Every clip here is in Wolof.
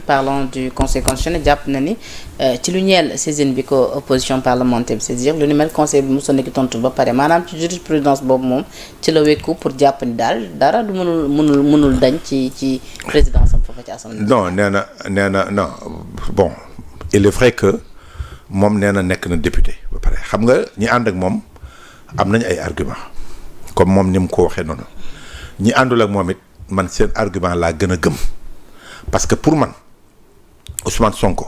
parlant du conseil constitutionnel jàpp na ni ci lu ñeel saisine bi ko opposition parlementaire bi saisir lu ni mel conseil bi mosoon na ki tontu ba pare maanaam ci jurisprudence boobu moom ci la wekku pour jàpp ni daal dara du mënul dañ ci présidence am foofu ci assemblée. non nee na non bon il est vrai que moom nee na nekk na député ba pare xam nga ñi ànd ak moom am nañu ay argument comme moom ni mu ko waxee noonu ñi àndul ak moom it man seen argument laa gën a gëm parce que pour man Ousmane Sonko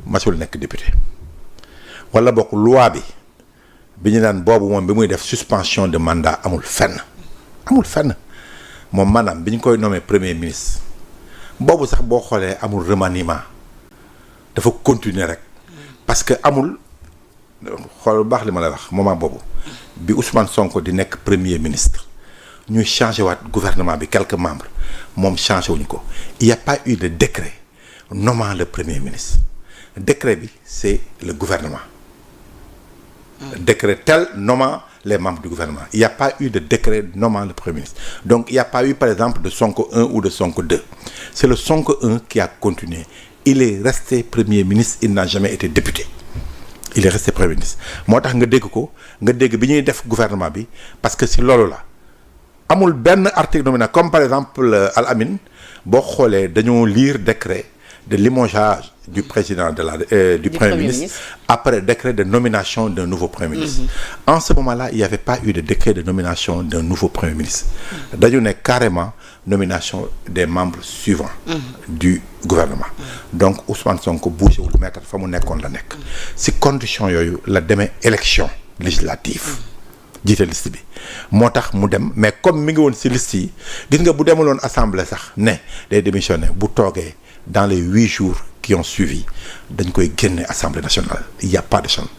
masul nekk député wala bokk loi bi ñu naan boobu moom bi muy def suspension de mandat amul fenn moom maanaam bi ñu koy nommé premier ministre boobu sax boo xoolee amul remaniement dafa continuer rek parce que amul xool bu baax li ma lay wax moment boobu bi Ousmane Sonko di nekk premier ministre ñuy changé waat gouvernement bi quelques membres moom changé wuñu ko il y a pas eu de décret nommant le premier ministre décret bi c'est le gouvernement décret tel nommant les membres du gouvernement il y a pas eu de décret nommant le premier ministre donc il y a pas eu par exemple de Sonko 1 ou de Sonko 2 c'est le Sonko 1 qui a continué il est resté premier ministre il n'a jamais été député il est resté premier ministre moo tax nga dégg bi ñuy def gouvernement bi parce que si loolu la amul benn article nominal comme par exemple Al Amin boo xoolee dañoo lire décret de limogeage du président du premier ministre après décret de nomination d'un nouveau premier ministre en ce moment-là il y avait pas eu de décret de nomination d'un nouveau premier ministre dañu ne carrément nomination des membres suivants du gouvernement donc Ousmane Sonko bougé wul mettre fa mu nekkoon la nekk si condition yooyu la demee élection législative jiite liste bi moo tax mu dem mais comme mi ngi woon ci liste yi gis nga bu demuloon assemblée sax ne day démissionner bu toogee dans les 8 jours qui ont suivi dañ koy génne assemblée nationale il y a pas de chance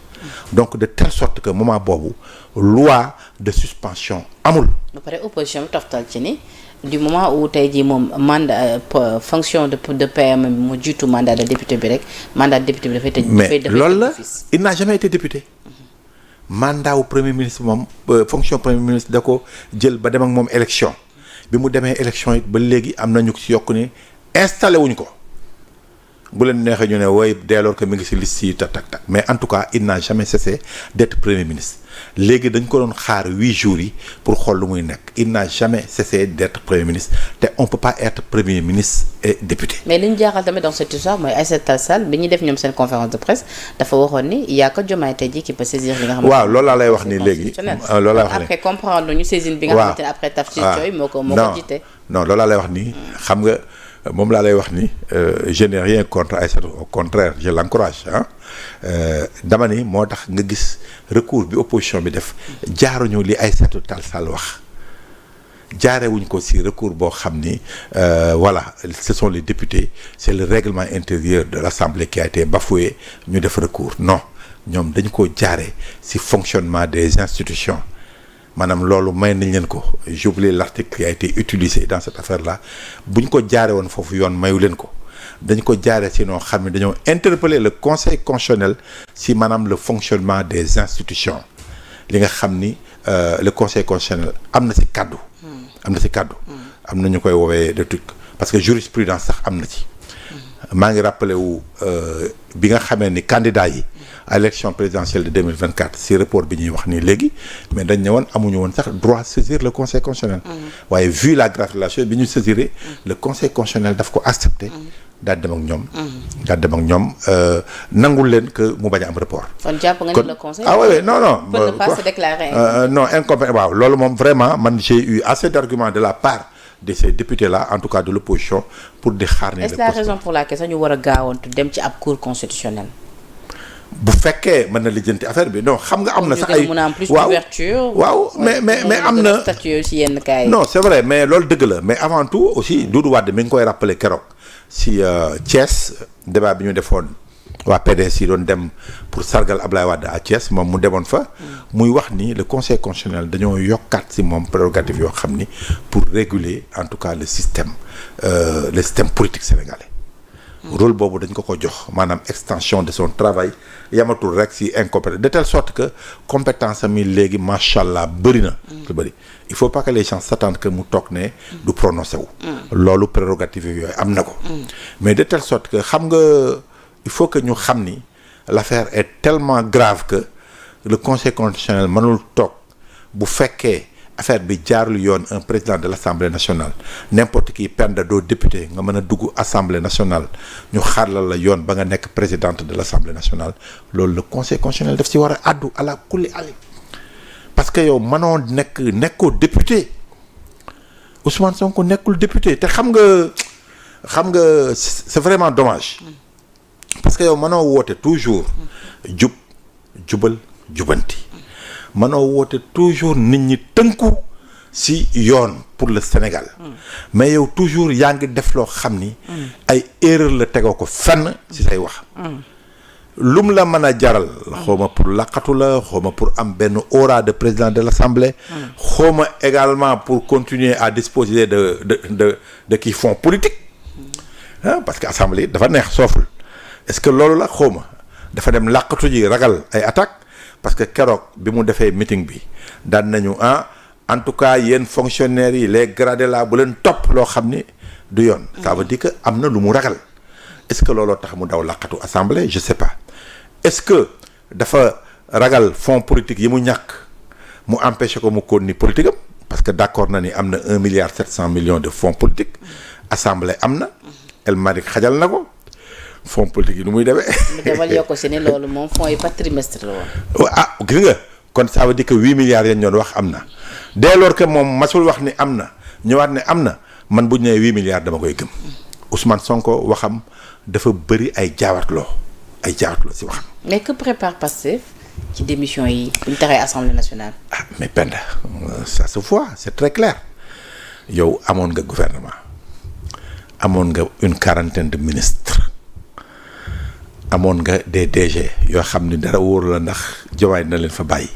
donc de telle sorte que moment boobu loi de suspension amul. ba pare opposition bi toftal ci ni du moment où tey jii moom mandat fonction de PM mu jiitu mandat de député bi rek mandat de député bi dafay tëj. mais loolu la il n'a jamais été député. mandat wu premier ministre moom fonction premier ministre da ko jël ba dem ak moom élection bi mu demee élection it ba léegi am na ñu ci yokk ni installé wuñ ko bu leen neexee ñu ne wooy dès lors que mi ngi ci liste yi tak mais en tout cas il n'a jamais cessé d'être premier ministre léegi dañ ko doon xaar 8 jours yi pour xool lu muy nekk il n'a jamais cessé d'être premier ministre te on peut pas être premier ministre et député. mais li ñu jaaxal tamit dans cette histoire mooy Aïssata Tall Sall bi ñuy def ñoom seen conférence de presse dafa waxoon ni il y a que Diomaye tey jii qui peut saisir li nga xamante ne waaw loolu laa lay wax ni léegi loolu laa wax ni après comprendre ñu saisine bi nga xamante ne après Tafsir Thioye moo ko jiite. non loolu laa lay wax ni xam nga moom laa lay wax ni je n'ai rien contre Aïssata au contraire je l'encourage dama ni moo tax nga gis recours bi opposition bi def jaaruñu li Aïssata Tall Sall wax jaarewuñ ko ci recours boo xam ni voilà ce sont les députés c'est le règlement intérieur de l'Assemblée qui a été bafoué ñu def recours non ñoom dañ ko jaare ci fonctionnement des institutions maanaam loolu may nañ leen ko j'oublie l'article qui a été utilisé dans cette affaire-là bu ñu ko jaare woon foofu yoon mayu leen ko dañ ko jaare ci noo xam ne dañoo interpeller le conseil constitutionnel ci maanaam le fonctionnement des institutions li nga xam ni le conseil constitutionnel am na ci kaddu am na ñu koy woowee de truc parce que jurisprudence sax am na ci maa ngi rappelé wu bi nga xamee ni candidat yi à l'élection présidentielle de 2024 ci report bi ñuy wax nii léegi mais dañ ne woon amuñu woon sax droit saisir le conseil constitutionnel waaye vu la gravité de la chose bi ñu saisiré le conseil constitutionnel daf ko accepté daal dem ak ñoom nangul leen que mu bañ a am report. kon jàpp nga ni le conseil. oui non. peut ne pas se déclarer. non incompétent waaw loolu moom vraiment man j'ai eu assez d'arguments de la part de ces députés-là en tout cas de l'opposition pour di xaar ne. est-ce la raison pour laquelle sax ñu war a gaawantu dem ci ab cour constitutionnelle. bu fekkee mën na lijjanti affaire bi non xam nga am na sax ay mën a am plus d'ouverture. waaw mais am na statut ci yenn cas yi. non c'est vrai mais loolu dëgg la mais avant tout aussi Doudou Wade mi ngi koy rappeler keroog si Thiès débat bi ñu defoon waa PDS yi doon dem pour sargal Ablaye Wade à Thiès moom mu demoon fa muy wax ni le conseil constitutionnel dañoo yokkaat si moom prérogative yoo xam ni pour réguler en tout cas le système politique sénégalais rôle boobu dañ ko jox maanaam extension de son travail yamatul rek si incompétence de telle sorte que compétence am yi léegi macha allah bëri na. lu bëri il faut pas que les gens s'attendent que mu toog ne du prononcé wu. loolu prérogative yooyu am na ko. mais de telle sorte que xam nga il faut que ñu xam ni l'affaire est tellement grave que le conseil constitutionnel mënul toog bu fekkee. affaire bi jaarul yoon un président de l'Assemblée nationale n'importe qui penda doo député nga mën a dugg Assemblée nationale ñu xaarlal la yoon ba nga nekk présidente de l'Assemblée nationale loolu le conseil constitutionnel daf ci war a àddu ala kulli ali parce que yow mënoo nekkoo député Ousmane Sonko nekkul député te xam nga c'est vraiment dommage parce que yow mënoo woote toujours jubal jubanti mënoo woote toujours nit ñi tënku ci yoon pour le Sénégal mais yow toujours yaa ngi def loo xam ni ay erreur la tegoo ko fenn ci say wax lum la mën a jaral xawma pour laqatu la xawma pour am benn aura de président de l'Assemblée xawma également pour continuer à disposer de kii fonds politique parce que Assemblée dafa neex sooful est-ce que loolu la xawma dafa dem laqatu ji ragal ay attaques parce que keroog bi mu defee meeting bi daan nañu en tout cas yéen fonctionnaires yi les gradés là bu leen topp loo xam ni du yoon. ça veut dire que am na lu mu ragal. est-ce que looloo tax mu daw laqatu assemblée je sais pas est-ce que dafa ragal fonds politique yi mu ñàkk mu empêché ko mu continuer politique am parce que d'accord na ni am na 1,7 milliard de fonds politique assemblée am na El Malick xajal na ko. fonds politique yi nu muy demee. demal yokk si ne loolu moom fonds yi par trimestre la woon. gis nga kon ça veut dire que 8 milliards yañ doon wax am na dès lors que moom masul wax ni am na ñëwaat ne am na man bu ñu nee 8 milliards dama koy gëm Ousmane Sonko waxam dafa bëri ay jaawatloo si waxam. mais que prépare Pastef ci démission yi bu ñu taxee assemblée nationale. mais Penda ça se voit c'est très clair yow amoon nga gouvernement amoon nga une quarantaine de ministres. amoon nga des DG yoo xam ni dara wóor la ndax Diomaye na leen fa bàyyi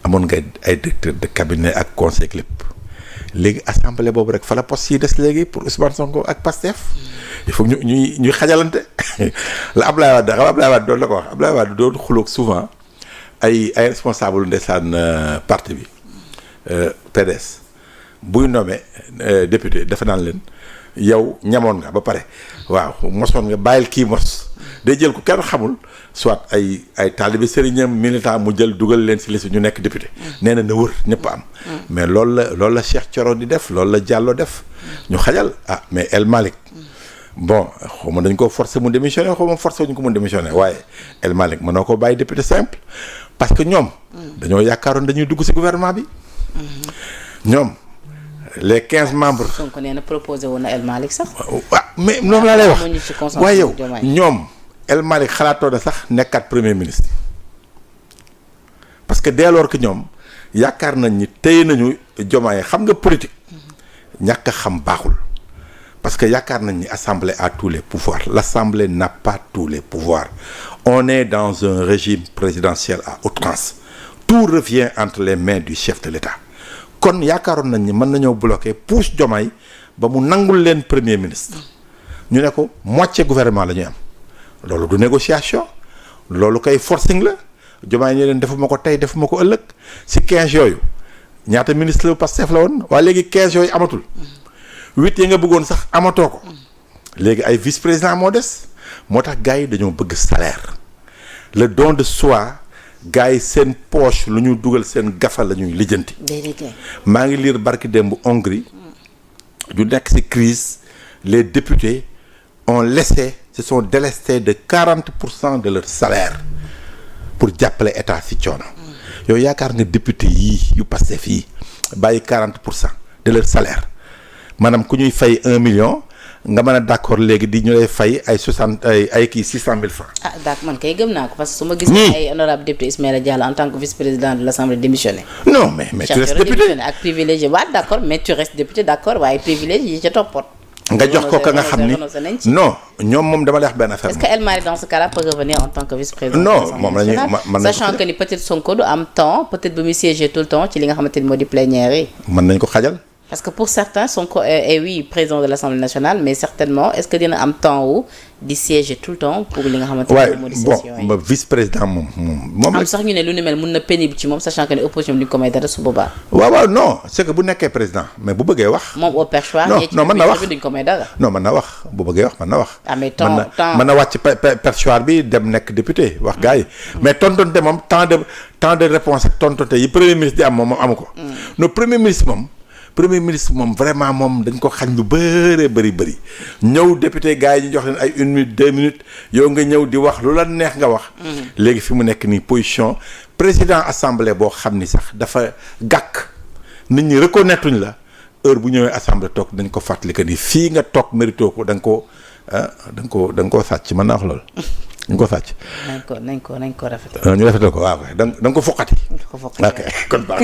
amoon nga ay directeur de cabinet ak conseil lépp léegi assemblée boobu rek fa la poste yi des léegi pour Ousmane Sonko ak Pastef il faut ñuy xajalante la Ablaye Wade xam Ablaye Wade doon la ko wax Ablaye Wade doon xuloog souvent ay responsable ndeysaan parti bi PDS buy nommé député dafa naan leen yow ñamoon nga ba pare waaw mosoon nga bàyyil kii mos day jël ko kenn xamul soit ay taalibe sëriñam militant mu jël dugal leen ci liste ñu nekk député nee na wër ñëpp am mais loolu la Cheikh Thioro di def loolu la Diallo def ñu xajal mais El Malick bon xaw ma dañ ko forcer mu démissionner xaw ma forcer wuñu ko mu démissionner waaye El Malick mënoo ko bàyyi député simple parce que ñoom dañoo yaakaaroon dañuy dugg ci gouvernement bi ñoom les 15 membres. Sonko nee na proposé woon na El Malick sax. mais moom laa lay wax waaye yow ñoom El Malick xalaatoo na sax nekkaat premier ministre parce que dès lors que ñoom yaakaar nañ ni téye nañu Diomaye xam nga politique ñàkk a xam baaxul parce que yaakaar nañ ni assemblée a tous les pouvoirs l'assemblée n'a pas tous les pouvoirs on est dans un régime présidentiel à outrance tout revient entre les mains du chef de l'État kon yaakaaroon nañ ni mën nañoo bloquer pousse Diomaye ba mu nangul leen premier ministre ñu ne ko moitié gouvernement la ñuy am loolu du négociation loolu kay forcing la Diomaye ñu leen defuma ko tey defuma ko ëllëg ci 15 yooyu ñaata ministre la Pastef la woon waaye léegi 15 yooyu amatul 8 yi nga bëggoon sax amatoo ko léegi ay vice président moo des moo tax gars yi dañoo bëgg salaire le don de soi gars yi seen poche lu ñu dugal seen gafa la ñuy lijjanti. maa ngi lire barki démb Hongrie du nekk ci crise les députés ont laissé se sont délestés de 40% de leur salaire pour jàppale état ci coono. yow yaakaar nga député yii yu Pastef fii bàyyi 40% de leur salaire maanaam ku ñuy fay 1 million nga mën a d'accord léegi di ñu lay fay ay 600 000 francs. d'accord man kay gëm naa ko parce que su ma gis ay honorable député Ismaïla Diallo en tant que vice-président de l'Assemblée démissionné. non mais tu restes député ak privilège waaw d'accord mais tu restes député d'accord waaye privilège yi ca toppoon. nga jox ko ka nga xam ni non ñoom moom dama lay wax benn affaire. est-ce que El Malick dans ce cas-là peut revenir en tant que vice-président. non moom la ñuy mën sachant que ni peut-être Sonko du am temps peut-être bu muy siéger tout le temps ci li nga xamante ni moo di plénière yi. mën nañ ko xajal parce que pour certains Sonko est oui président de l'Assemblée nationale mais certainement est-ce que dina am temps wu di siéger tout le temps pour li nga xamante ne moo di session yi. bon vice-président moom am sax ñu ne lu ni mel mun na pénible ci moom sachant que ne opposition bi duñ ko may dara su boobaa. waaw non c'est que bu nekkee président mais bu bëggee wax. moom au perchoir. non mën na wax duñ ko may dara. non mën na wax bu bëggee wax mën na wax. ah mais temps mën na wàcc perchoir bi dem nekk député wax gars yi. mais tontonte moom temps de réponse ak tontonte yi premier ministre di am moom amu ko. no premier ministre moom vraiment moom dañ ko xañ lu bëri ñëw député gars yi ñu jox leen ay 1 minute 2 minutes yow nga ñëw di wax lu la neex nga wax. léegi fi mu nekk nii position président assemblée boo xam ni sax dafa gàkk nit ñi reconnaître la heure bu ñëwee assemblée toog dañ ko fàttali que ni fii nga toog mérito ko da nga koo sàcc mën naa wax loolu. dañ ko sàcc. nañ ko rafetal. ñu rafetal ko waaw da nga ko foqati. ok kon baax